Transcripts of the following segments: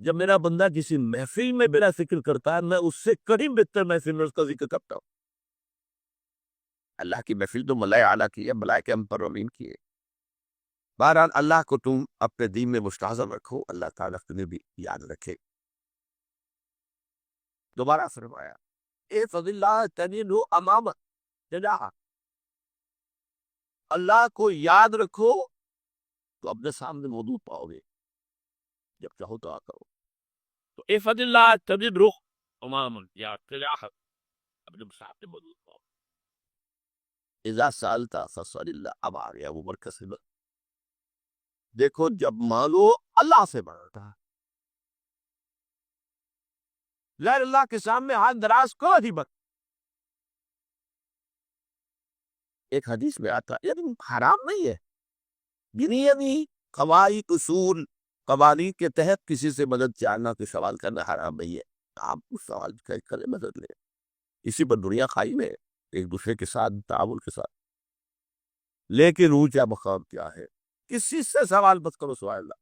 جب میرا بندہ کسی محفل میں بلا ذکر کرتا ہے، میں اس سے کہیں بہتر محفل میں اس کا ذکر کرتا ہوں۔ اللہ کی محفل تو ملائے اعلیٰ کی ہے، ملائکہ مقربین کی ہے۔ بہرحال اللہ کو تم اپنے دین میں مستحضر رکھو، اللہ تعالیٰ تمہیں بھی یاد رکھے۔ دوبارہ فرمایا احفظ اللہ تجدہ امامک تجاہک، اللہ کو یاد رکھو تو اپنے سامنے موجود پاؤ گے، جب چاہو تو آ کرو۔ تو احفظ اللہ تجدہ امامک یا تجاہک، اپنے سامنے موجود پاؤ۔ اذا سألت فاسأل اللہ، اب آ گیا وہ برکت سے۔ دیکھو جب مانگو اللہ سے مانگتا ہے، غیر اللہ کے سامنے ہاتھ دراز کرو ہی مت۔ ایک حدیث میں آتا ہے، یعنی حرام نہیں ہے، یعنی قواعد اصول قوانین کے تحت کسی سے مدد چاہنا تو سوال کرنا حرام نہیں ہے، آپ اس سوال کریں مدد لیں، اسی پر دنیا قائم ہے، ایک دوسرے کے ساتھ تعاون کے ساتھ۔ لیکن اونچا مقام کیا ہے، کسی سے سوال مت کرو سوائے اللہ،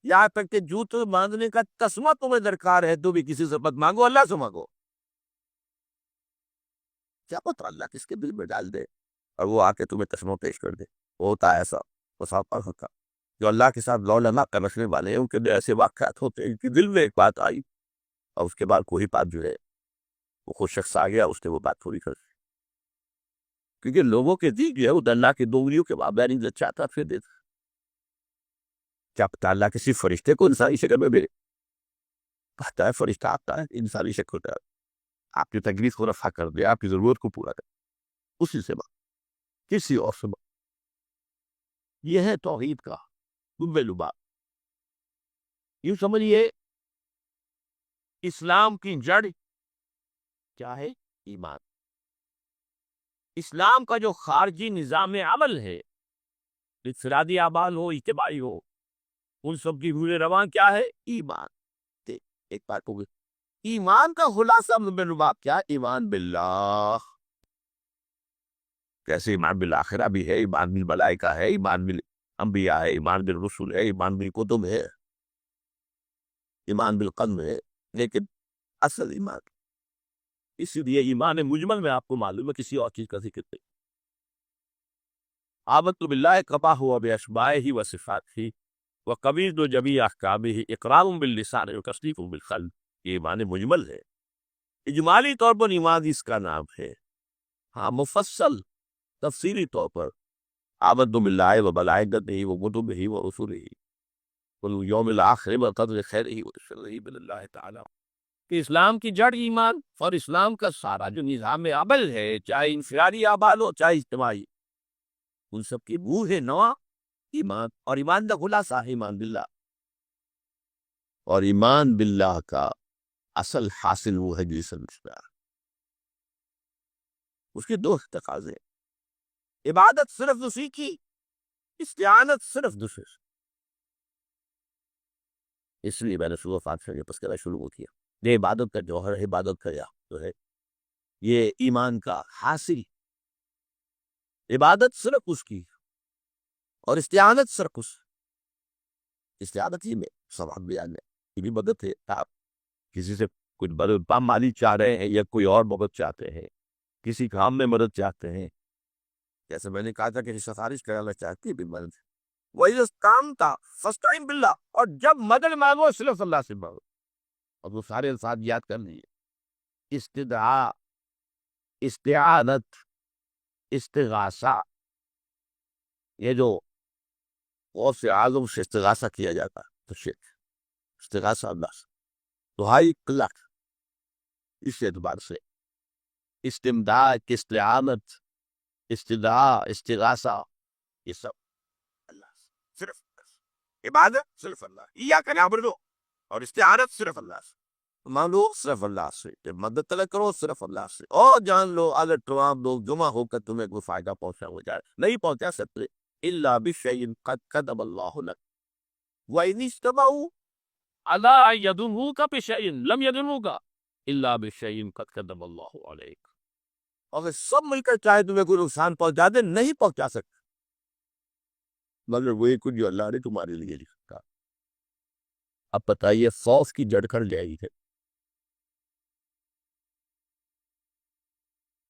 یہاں تک کہ جوتوں باندھنے کا تسمہ تمہیں درکار ہے تو بھی کسی سے مت مانگو، اللہ سے مانگو۔ کیا پتہ اللہ کس کے دل میں ڈال دے اور وہ آ کے تمہیں تسمہ پیش کر دے۔ وہ ہوتا ہے ایسا مسافر ہوتا جو اللہ کے ساتھ لو لما کا رکھنے والے ہیں، ان کے ایسے واقعات ہوتے ہیں کہ دل میں ایک بات آئی اور اس کے بعد کوئی بات جو ہے وہ خود شخص آ گیا، اس نے وہ بات پوری کر دی، کیونکہ لوگوں کے دل جو ہے وہ اللہ کے دوریوں کے مابین چاہتا پھر دیتا۔ کیا پتہ اللہ کسی فرشتے کو انسانی شکل میں بھیجے، پتہ ہے فرشتہ آتا ہے انسانی شکل ہوتا ہے، آپ کی تکلیف کو رفع کر دے، آپ کی ضرورت کو پورا کر دے، اسی سے بات، کسی اور سے بات۔ یہ ہے توحید کا لب لباب۔ یوں سمجھیے اسلام کی جڑ کیا ہے؟ ایمان۔ اسلام کا جو خارجی نظام عمل ہے، انفرادی اعمال ہو اجتماعی ہو، ان سب کی روح رواں کیا ہے؟ ایمان۔ ایک بات کو ایمان کا خلاصہ لب لباب کیا ہے؟ ایمان باللہ۔ کیسے ایمان بالآخرہ بھی ہے، ایمان بالملائکہ ہے، ایمان بالانبیاء ہے، ایمان بالرسل ہے، ایمان بالکتب ہے، ایمان بالقدر ہے، لیکن اصل ایمان، اسی لیے ایمان مجمل میں آپ کو معلوم ہے کسی اور چیز کا ذکر نہیں۔ آمنت باللہ کما ہوا باسمائہ و صفاتہ وقبیض جمیع احکامہ اقرار باللسان وتصدیق بالقلب، یہ ایمان مجمل ہے۔ اجمالی طور پر ایمان اس کا نام ہے، ہاں مفصل تفصیلی طور پر آمنت باللہ و ملائکتہ و کتبہ و رسلہ والیوم الآخر والقدر خیرہ و شرہ من اللہ تعالی، کہ اسلام کی جڑ ایمان، اور اسلام کا سارا جو نظام عمل ہے، چاہے انفرادی اعمال ہو چاہے اجتماعی، ان سب کی روح ہے نوا ایمان، اور ایمان کا خلاصہ ہے ایمان باللہ۔ اور ایمان باللہ کا اصل حاصل وہ ہے جو سمجھتا ہے، اس کے دو تقاضے، عبادت صرف اسی کی، استعانت صرف دوسرے سے۔ اس لیے میں نے سورہ فاتحہ کے پس کرنا شروع کیا، یہ عبادت کا جوہر ہے، عبادت کا جو ہے یہ ایمان کا حاصل، عبادت صرف اس کی اور استعانت صرف اس، استعانت ہی میں سواب بیان ہے، یہ بھی مدد ہے، آپ کسی سے کچھ مدد مالی چاہ رہے ہیں یا کوئی اور مدد چاہتے ہیں، کسی کام میں مدد چاہتے ہیں، جیسے میں نے کہا تھا کہ سفارش کرانا چاہتی ہے بھی مدد، وَإِذَا اسْتَعَنْتَ فَاسْتَعِنْ بِاللَّهِ، اور جب مدد مانگو صرف اللہ سے مانگو، اور وہ سارے الفاظ یاد کر لیجیے، استدعاء، استعانت، استغاثہ، یہ جو غوث اعظم سے استغاثہ کیا جاتا ہے تو شرک، استغاثہ اللہ سے، دعائی اللہ، اس اعتبار سے استمداد، استعانت، استدعاء، استغاثہ، یہ سب اللہ سے، صرف اللہ سے، عبادت صرف اللہ، ایاک نعبد، اور استعانت صرف اللہ سے، مانگو صرف اللہ سے، جب مدد طلب کرو صرف اللہ سے، اور جان لو اگر تمام لوگ جمع ہو کر تمہیں کوئی فائدہ پہنچا ہو جائے نہیں پہنچا سکتے، الا بشیء قد کتب اللہ لک وان اجتمعوا علی ان یضروک بشیء لم یضروک الا بشیء قد کتب اللہ علیک، اگر سب مل کر چاہے تمہیں کوئی نقصان پہنچا دے نہیں پہنچا سکتے مگر وہی کچھ جو اللہ نے تمہارے لیے لکھا۔ اب بتائیے خوف کی جڑ کر جائے گی.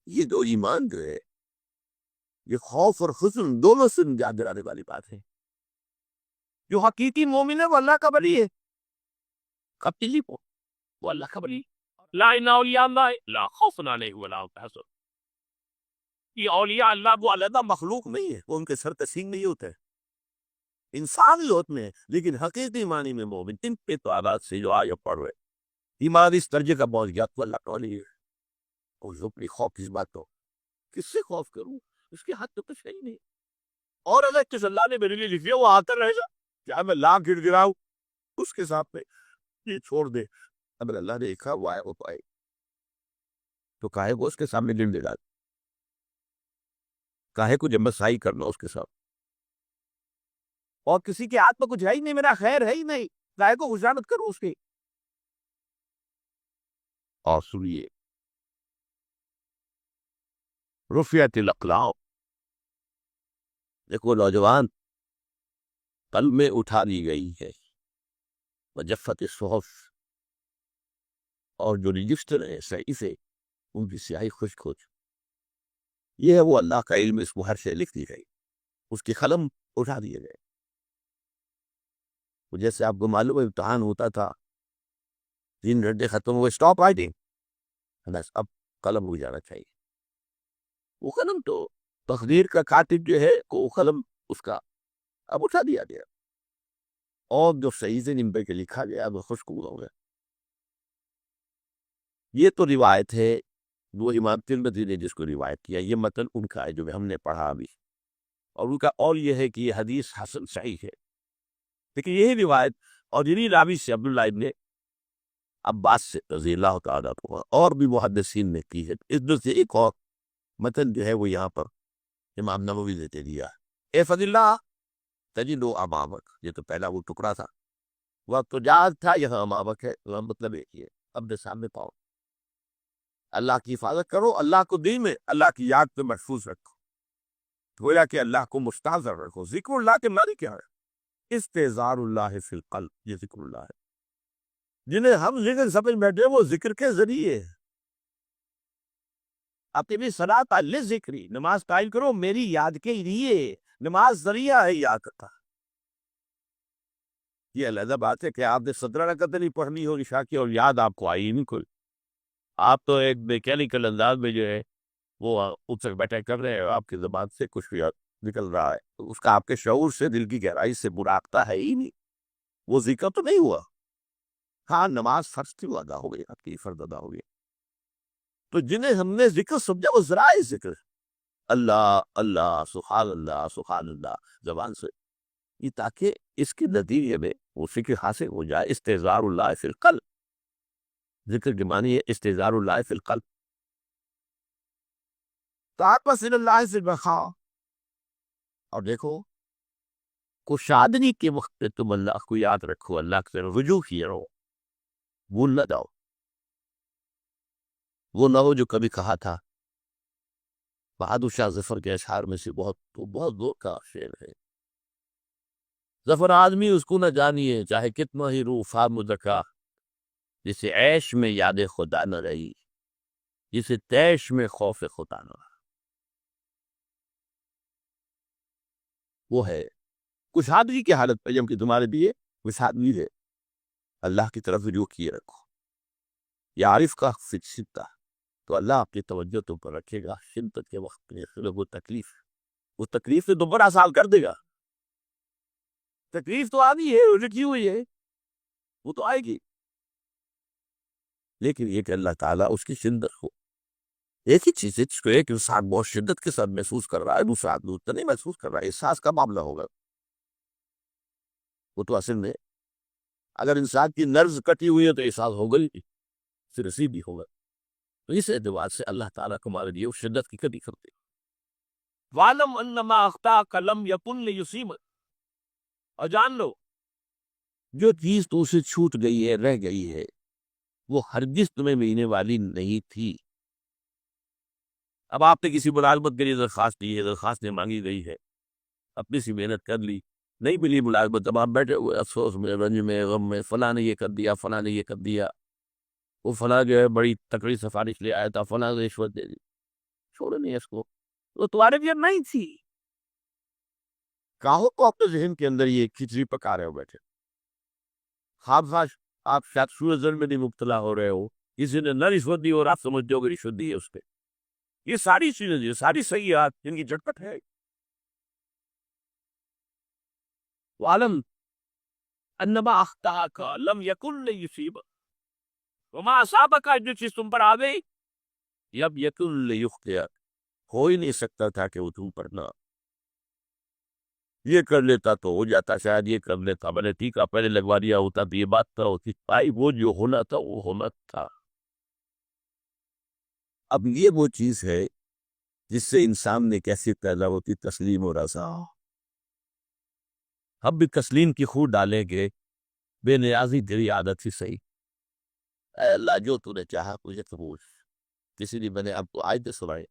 یہ جو ایمان جو ہے یہ خوف اور حزن دونوں سے نجات دلانے والی بات ہے. جو حقیقی مومن ہے وہ اللہ کا ولی ہے. قطعی وہ اللہ کا ولی. لا الہ الا اللہ لا خوف علیہم ولا هم يحزنون. یہ اولیاء اللہ وہ علیحدہ مخلوق نہیں ہے، وہ ان کے سر تسلیم نہیں ہوتے، انسان ہی ہوتے ہیں، لیکن حقیقی معنی میں مومن ان پہ تو آواز سے جو آیت پڑھ رہے ایمان اس درجے کا پہنچ گیا تو اللہ کا ولی ہے. اور اپنی خوف کس بات کو، کس سے خوف کروں؟ اس کے ہاتھ تو کچھ نہیں. اور اگر کس اللہ نے میرے لیے لکھ دیا وہ آتا رہے گا، کیا میں لاکھ گر گراؤں اس کے ساتھ میں یہ چھوڑ دے. اگر اللہ نے لکھا وہ آئے وہ پائے تو کاہے کو اس کے سامنے گر دے گا، کاہے کو جمسائی کرنا اس کے ساتھ. اور کسی کے ہاتھ میں کچھ ہے ہی نہیں، میرا خیر ہے ہی نہیں، کاہے کو خشامت کروں اس کی. اور سنیے رفعت الاقلام، دیکھو نوجوان قلب میں اٹھا دی گئی ہے وجفت الصحف، اور جو رجسٹر ہے صحیح سے ان کی سیاہی خشک ہو چکی. یہ ہے وہ اللہ کا علم، اس کو ہر شے لکھ دی گئی، اس کی قلم اٹھا دیے گئے. جیسے آپ کو معلوم ہے امتحان ہوتا تھا 3 گھنٹے ختم ہوئے اسٹاپ رائٹنگ، بس اب قلم ہو جانا چاہیے. وہ قلم تو تقدیر کا کاتب جو ہے وہ قلم اس کا اب اٹھا دیا گیا، اور جو صحیح سے نمبر کے لکھا گیا وہ خشک ہو گیا. یہ تو روایت ہے وہ امام ترمذی نے جس کو روایت کیا، یہ متن ان کا ہے جو ہم نے پڑھا ابھی، اور ان کا اور یہ ہے کہ یہ حدیث حسن صحیح ہے. لیکن یہی روایت اور یہی راوی سے عبداللہ ابن عباس سے رضی اللہ تعالیٰ عنہ اور بھی محدثین نے کی ہے. اس میں سے ایک اور متن جو ہے وہ یہاں پر امام نووی نے دے دیا. اے فضل اللہ تجدو امامک، یہ تو پہلا وہ ٹکڑا تھا، وقت تو جاز تھا، یہاں امامک ہے، مطلب ایک ہی ہے، اپنے سامنے پاؤ. اللہ کی حفاظت کرو، اللہ کو دل میں اللہ کی یاد پہ محفوظ رکھو، گویا کہ اللہ کو مستحضر رکھو. ذکر اللہ کے معنی کیا ہے؟ استحضار اللہ فی القلب، یہ ذکر اللہ ہے. جنہیں ہم ذکر سمجھ بیٹھے وہ ذکر کے ذریعے اپنی صلاۃ للذکری، نماز قائم کرو میری یاد کے لیے، نماز ذریعہ ہے یاد کا. یہ علیحدہ بات ہے کہ آپ نے 17 رکعت نہیں پڑھنی ہو عشاء کی اور یاد آپ کو آئی نہیں کوئی، آپ تو ایک میکینیکل انداز میں جو ہے وہ اٹھ تک بیٹھے کر رہے ہیں، آپ کی زبان سے کچھ بھی نکل رہا ہے، اس کا آپ کے شعور سے دل کی گہرائی سے مراقبہ ہے ہی نہیں، وہ ذکر تو نہیں ہوا. ہاں نماز فرض کی ادا ہو گئی، آپ کی فرض ادا ہو گئی. تو جنہیں ہم نے ذکر سمجھا وہ ذرائع ذکر، اللہ اللہ سبحان اللہ زبان سے، یہ تاکہ اس کے نتیجے میں وہ فکر حاصل ہو جائے. استحضار اللہ فی القلب، ذکر کے معنی ہے استحضار اللہ فی القلب. تعرف الی اللہ فی البخاء، اور دیکھو کشادگی کے وقت پہ تم اللہ کو یاد رکھو، اللہ کی طرف رجوع کیے رہو، بھول نہ جاؤ. وہ نہ ہو جو کبھی کہا تھا، بہادر شاہ ظفر کے اشعار میں سے بہت دور کا شعر ہے. ظفر آدمی اس کو نہ جانیے چاہے کتنا ہی روح فام دکا، جسے عیش میں یاد خدا نہ رہی، جسے تیش میں خوف خدا نہ رہا. وہ ہے کشادگی کی حالت پہ جب کہ تمہارے لیے کشادگی ہے، اللہ کی طرف رجوع کیے رکھو. یا عارف کا شدہ، تو اللہ آپ کی توجہ تم پر رکھے گا شدت کے وقت میں. وہ تکلیف سے دوبارہ آسان کر دے گا. تکلیف تو آنی ہے، رکھی ہوئی ہے، وہ تو آئے گی، لیکن یہ کہ اللہ تعالیٰ اس کی شدت ہو. ایک ہی چیز ہے جس کو ایک انسان بہت شدت کے ساتھ محسوس کر رہا ہے، دوسرا آدمی اتنا نہیں محسوس کر رہا ہے، احساس کا معاملہ ہوگا. وہ تو اصل میں اگر انسان کی نرز کٹی ہوئی ہے تو احساس ہوگا ہی، پھر رسید بھی ہوگا. تو اس اعتبار سے اللہ تعالیٰ کو ہمارے لیے شدت کی کمی کرتے. وَعْلَمْ أَنَّمَا أَخْطَأَكَ لَمْ يَكُنْ لِيُصِيبَكَ، اور جان لو جو چیز تو اسے چھوٹ گئی ہے، رہ گئی ہے، وہ ہرگز تمہیں ملنے والی نہیں تھی. اب آپ نے کسی ملازمت کے لیے درخواست دی ہے، درخواست مانگی گئی ہے، اپنی سی محنت کر لی، نہیں ملی ملازمت، اب آپ بیٹھے ہوئے افسوس میں، رنج میں، غم میں، فلاں نے یہ کر دیا، فلاں نے یہ کر دیا، وہ فلاں جو ہے بڑی تکڑی سفارش لے آیا تھا، فلاں نے رشوت دے دی، چھوڑو نہیں اس کو، وہ تمہارے بھی نہیں تھی. کاہو کو اپنے ذہن کے اندر یہ کھچڑی پکا رہے ہو بیٹھے، خواب خواہ آپ شاید سوء ظن میں نہیں مبتلا ہو رہے ہو، کسی نے نہ رشوت دی اور آپ سمجھتے ہو کہ رشوت دی ہے اس پہ. یہ ساری چیزیں، یہ ساری سیئات جن کی جھٹپٹ ہے. وعلم انما اخطاک لم یکن لیصیبک، وما اصابک، جو چیز تم پر آ گئی لم یکن لیخطئک، ہو ہی نہیں سکتا تھا کہ وہ تم پر نہ، یہ کر لیتا تو ہو جاتا، شاید یہ کر لیتا، میں نے ٹھیک ہے پہلے لگوا دیا ہوتا تو یہ بات نہ ہوتی. بھائی وہ جو ہونا تھا وہ ہونا تھا. اب یہ وہ چیز ہے جس سے انسان نے کیسے پیدا ہوتی، تسلیم و رضا. ہم بھی تسلیم کی خور ڈالیں گے، بے نیازی تیری عادت ہی صحیح، اے اللہ جو تو نے چاہا مجھے قبول. کسی نے میں نے آپ کو آیت سنائی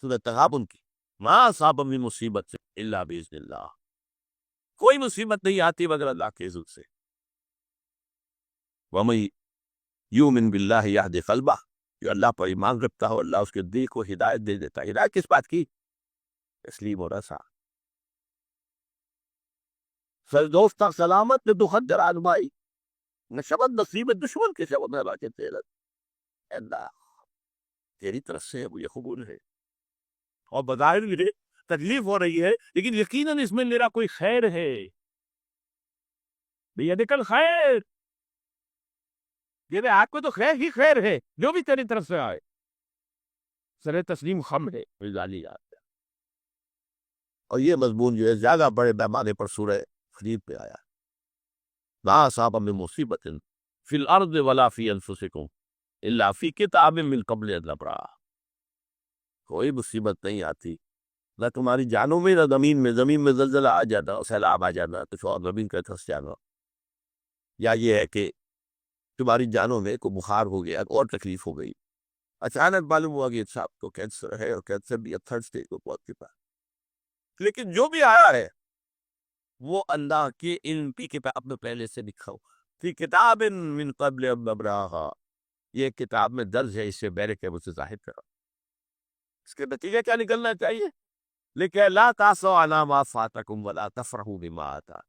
سورہ تغابن کی، ما اصاب من مصیبت الا باذن اللہ، کوئی مصیبت نہیں آتی مگر اللہ کے اذن سے. وَمَن یؤمن باللہ یہد قلبہ، جو اللہ پر ایمان رکھتا ہو اللہ اس کے دل کو ہدایت دے دیتا ہے. ہدایت کس بات کی؟ تسلیم و رضا. فردوس تک سلامت نے دخدر آزمائی، نشبت نصیب دشمن کے شبت میں باقی تیرت. اللہ تیری طرف سے مجھے قبول ہے، اور بظاہر مجھے تکلیف ہو رہی ہے لیکن یقیناً اس میں میرا کوئی خیر ہے. بیدک الخیر، میرے ہاتھ میں تو خیر ہی خیر ہے، جو بھی تیری طرف سے آئے. سر تسلیم خم ہے رضالی یاد. اور یہ مضمون جو ہے زیادہ بڑے پیمانے پر سورہ حدید پہ آیا. ما اصاب من مصیبت فی الارض ولا فی انفسکم الا فی کتاب من قبل ان نبرأھا، کوئی مصیبت نہیں آتی نہ تمہاری جانوں میں نہ زمین میں. زمین میں زلزلہ آ جانا، سیلاب آ جانا، کچھ اور زمین کا دھس جانا، یا یہ ہے کہ تمہاری جانوں میں کوئی بخار ہو گیا اور تکلیف ہو گئی، اچانک معلوم ہوا کہ صاحب کو کینسر ہے اور کینسر بھی تھرڈ اسٹیج کو پہنچ چکا. لیکن جو بھی آیا ہے وہ اللہ کے علم کی کتاب میں پہلے سے لکھا ہوا، فی کتاب من قبل ان نبرأھا، یہ کتاب میں درج ہے، اس سے بہرے کے مجھ سے ظاہر کرو. اس کے نتیجے کیا نکلنا چاہیے؟ لیکن لا تاسوا علی ما فاتکم ولا تفرحوا بما آتاکم،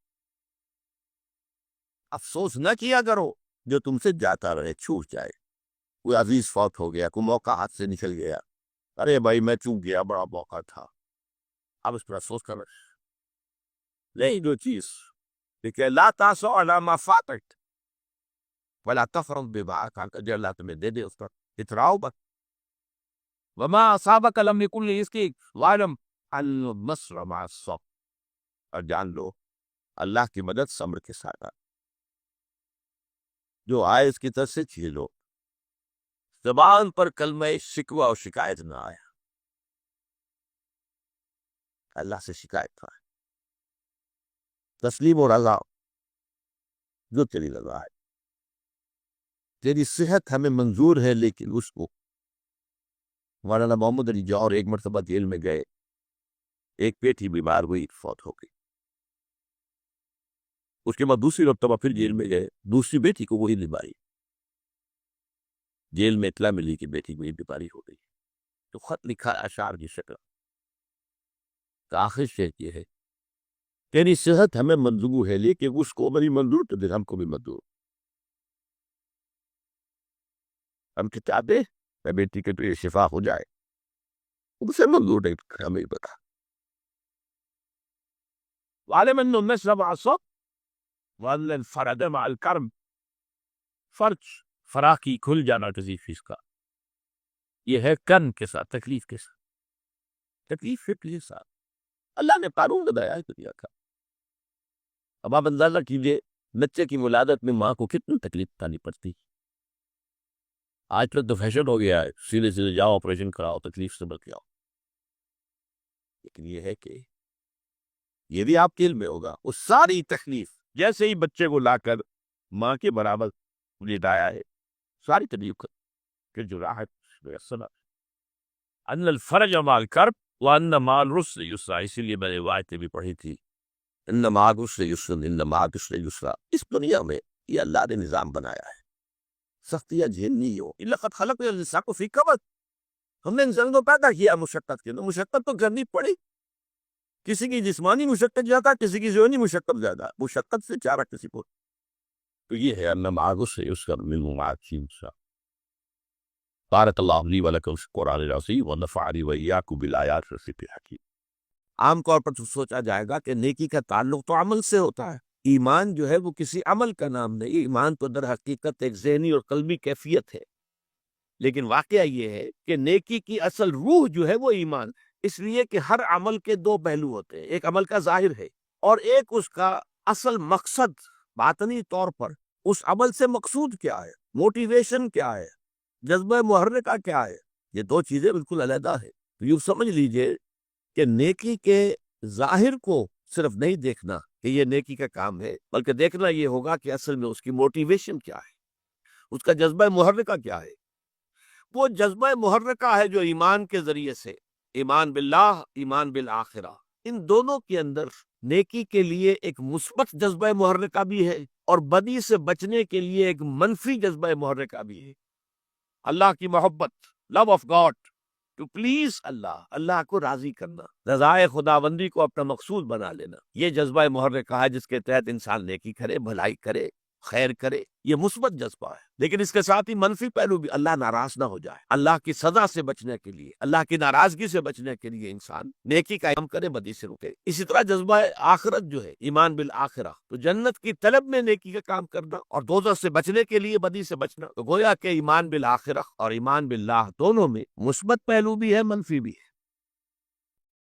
افسوس نہ کیا کرو جو تم سے جاتا رہے، چھوٹ جائے. کوئی عزیز فوت ہو گیا، کوئی موقع ہاتھ سے نکل گیا، ارے بھائی میں چوک گیا، بڑا موقع تھا، اب اس پر افسوس کر رہے نہیں. جو چیز لیکن لا تاسوا علی ما فاتک ولا تفرحوا بما آتاک، جو اللہ تمہیں دے دے اس پر اتراؤ بس. وما اصابک لم یکن لیصیبک واعلم ان النصر مع الصبر، اور جان لو اللہ کی مدد صبر کے ساتھ آئے. جو آئے اس کی طرف سے چھیلو، زبان پر کلمہ شکوہ اور شکایت نہ آیا، اللہ سے شکایت نہ آئے. تسلیم و رضا، جو تیری رضا ہے. تیری صحت ہمیں منظور ہے لیکن اس کو، مولانا محمد علی جوہر ایک مرتبہ جیل میں گئے، ایک بیٹی بیمار ہوئی، فوت ہو گئی. اس کے بعد دوسری مرتبہ پھر جیل میں گئے، دوسری بیٹی کو وہی بیماری، جیل میں اطلاع ملی کہ بیٹی کو یہ بیماری ہو گئی. تو خط لکھا اشعار کی شکل، آخر شعر یہ ہے، تیری صحت ہمیں منظور ہے لیکن اس کو بڑی منظور تو پھر ہم کو بھی منظور. ہم کہ چاہتے میں بیٹی کے تو یہ شفا ہو جائے، اسے منظور نہیں، ہمیں پتا. وعلم ان النصر مع الصبر وان الفرج مع الکرب، فرج فراق کی کھل جانا کسی چیز کا، یہ ہے کن کے ساتھ، تکلیف کے ساتھ، تکلیف کے ساتھ. اللہ نے قانون بتایا ہے دنیا کا. اب آپ اندازہ کیجیے بچے کی ولادت میں ماں کو کتنی تکلیف اٹھانی پڑتی. آج تک تو فیشن ہو گیا ہے، سیدھے سیدھے جاؤ آپریشن کراؤ، تکلیف سے بچ کے آؤ. لیکن یہ ہے کہ یہ بھی آپ کے علم میں ہوگا، وہ ساری تکلیف جیسے ہی بچے کو لا کر ماں کے برابر لٹایا ہے، ساری تکلیف کہ جو راحت میسر، ان الفرج مع الکرب وان مع العسر یسرا. اسی لیے میں نے روایتیں بھی پڑھی تھی ان مع العسر یسرا، ان مع العسر یسرا۔ اس دنیا میں یہ اللہ نے نظام بنایا ہے، سختیاں جھیلنی ہو۔ لقد خلقنا الانسان فی کبد، ہم نے انسان کو پیدا کیا مشقت کے، مشقت تو کرنی پڑی۔ کسی کی جسمانی مشقت زیادہ، کسی کی ذہنی مشقت زیادہ، مشقت سے چارہ کسی کو۔ تو یہ ہے ان مع العسر یسرا ان مع العسر یسرا۔ بارک اللہ لی ولکم فی القرآن العظیم ونفعنی وإیاکم بالآیات والذکر الحکیم۔ عام طور پر تو سوچا جائے گا کہ نیکی کا تعلق تو عمل سے ہوتا ہے، ایمان جو ہے وہ کسی عمل کا نام نہیں، ایمان تو در حقیقت ایک ذہنی اور قلبی کیفیت ہے۔ لیکن واقعہ یہ ہے کہ نیکی کی اصل روح جو ہے وہ ایمان، اس لیے کہ ہر عمل کے دو پہلو ہوتے ہیں، ایک عمل کا ظاہر ہے اور ایک اس کا اصل مقصد۔ باطنی طور پر اس عمل سے مقصود کیا ہے، موٹیویشن کیا ہے، جذبہ محرکہ کیا ہے، یہ دو چیزیں بالکل علیحدہ ہے۔ تو یوں سمجھ لیجئے کہ نیکی کے ظاہر کو صرف نہیں دیکھنا کہ یہ نیکی کا کام ہے، بلکہ دیکھنا یہ ہوگا کہ اصل میں اس کی موٹیویشن کیا ہے، اس کا جذبہ محرکہ کیا ہے۔ وہ جذبہ محرکہ ہے جو ایمان کے ذریعے سے، ایمان باللہ، ایمان بالآخرہ، ان دونوں کے اندر نیکی کے لیے ایک مثبت جذبہ محرکہ بھی ہے اور بدی سے بچنے کے لیے ایک منفی جذبہ محرکہ بھی ہے۔ اللہ کی محبت، love of God, to please اللہ، اللہ کو راضی کرنا، رضائے خداوندی کو اپنا مقصود بنا لینا، یہ جذبہ محرکہ ہے جس کے تحت انسان نیکی کرے، بھلائی کرے، خیر کرے، یہ مثبت جذبہ ہے۔ لیکن اس کے ساتھ ہی منفی پہلو بھی، اللہ ناراض نہ ہو جائے، اللہ کی سزا سے بچنے کے لیے، اللہ کی ناراضگی سے بچنے کے لیے انسان نیکی کا کام کرے، بدی سے رکے۔ اسی طرح جذبہ آخرت جو ہے، ایمان بالآخرہ، تو جنت کی طلب میں نیکی کا کام کرنا اور دوزخ سے بچنے کے لیے بدی سے بچنا، تو گویا کہ ایمان بالآخرہ اور ایمان باللہ دونوں میں مثبت پہلو بھی ہے، منفی بھی ہے۔